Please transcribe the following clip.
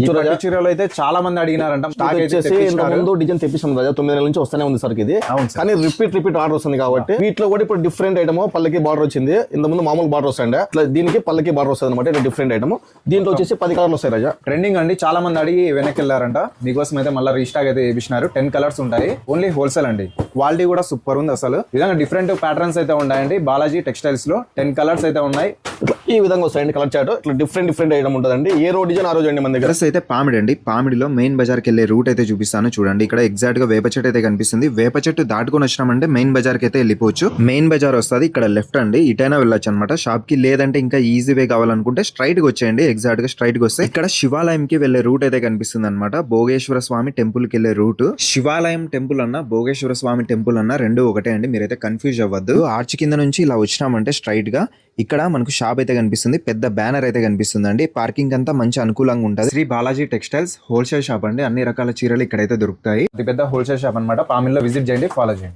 ఈ పట్టు చీరలు అయితే చాలా మంది అడిగినారంట. స్టాక్ వచ్చేసి ముందు డిజైన్ తెప్పిస్తాం రాజా, 9 నెలల నుంచి వస్తూనే ఉంది సార్ ఇది. కానీ రిపీట్ ఆర్డర్ వస్తుంది కాబట్టి వీటిలో కూడా ఇప్పుడు డిఫరెంట్ ఐటమ్ పల్లకి బార్డర్ వచ్చింది. ఇంత ముందు మామూలు బార్డర్ వస్తాయండి, అట్లా దీనికి పల్లకి బార్డర్ వస్తుంది అనమాట. Different item. దీంట్లో వచ్చేసి 10 కలర్లు వస్తాయి రాజా. ట్రెండింగ్ అండి, చాలా మంది అడిగి వెనక్కి వెళ్ళారంట. మీకోసం అయితే మళ్ళీ రీస్టాక్ అయితే చేపించినారు. 10 కలర్స్ ఉంటాయి, ఓన్లీ హోల్సేల్ అండి. క్వాలిటీ కూడా సూపర్ ఉంది అసలు. విధంగా డిఫరెంట్ ప్యాటర్న్స్ అయితే ఉన్నాయండి. బాలాజీ టెక్స్టైల్స్ లో 10 కలర్స్ అయితే ఉన్నాయి. ఈ విధంగా వస్తాయండి కలర్ చార్ట్. ఇట్లా డిఫరెంట్ ఐటమ్ ఉంటుందండి. ఏ రోజు డిజైన్ ఆ రోజు అండి మన దగ్గర. అయితే పామిడి అండి, పామిడిలో మెయిన్ బజార్కి వెళ్ళే రూట్ అయితే చూపిస్తాను చూడండి. ఇక్కడ ఎగ్జాక్ట్ గా వేప చెట్టు అయితే కనిపిస్తుంది. వేప చెట్టు దాటుకొని వచ్చినామంటే మెయిన్ బజార్ కి అయితే వెళ్ళిపోవచ్చు. మెయిన్ బజార్ వస్తుంది, ఇక్కడ లెఫ్ట్ అండి. ఇటైనా వెళ్ళొచ్చు అనమాట షాప్ కి. లేదంటే ఇంకా ఈజీ వే కావాలనుకుంటే స్ట్రైట్ గా వచ్చేయండి. ఎగ్జాక్ట్ గా స్ట్రైట్ గా వస్తే ఇక్కడ శివాలయం కి వెళ్లే రూట్ అయితే కనిపిస్తుంది అనమాట. భోగేశ్వర స్వామి టెంపుల్ కి వెళ్లే రూట్. శివాలయం టెంపుల్ అన్న భోగేశ్వర స్వామి టెంపుల్ అన్న రెండు ఒకటే అండి, మీరైతే కన్ఫ్యూజ్ అవ్వద్దు. ఆర్చ్ కింద నుంచి ఇలా వచ్చినామంటే స్ట్రైట్ గా ఇక్కడ మనకు షాప్ అయితే కనిపిస్తుంది. పెద్ద బ్యానర్ అయితే కనిపిస్తుంది అండి. పార్కింగ్ అంతా మంచి అనుకూలంగా ఉంటుంది. Sri Balaji textiles wholesale shop అండి. అన్ని రకాల చీరలు ఇక్కడైతే దొరుకుతాయి. ఇది పెద్ద హోల్సేల్ షాప్ అనమాట. పామిల్లో విజిట్ చేయండి, ఫాలో చేయండి.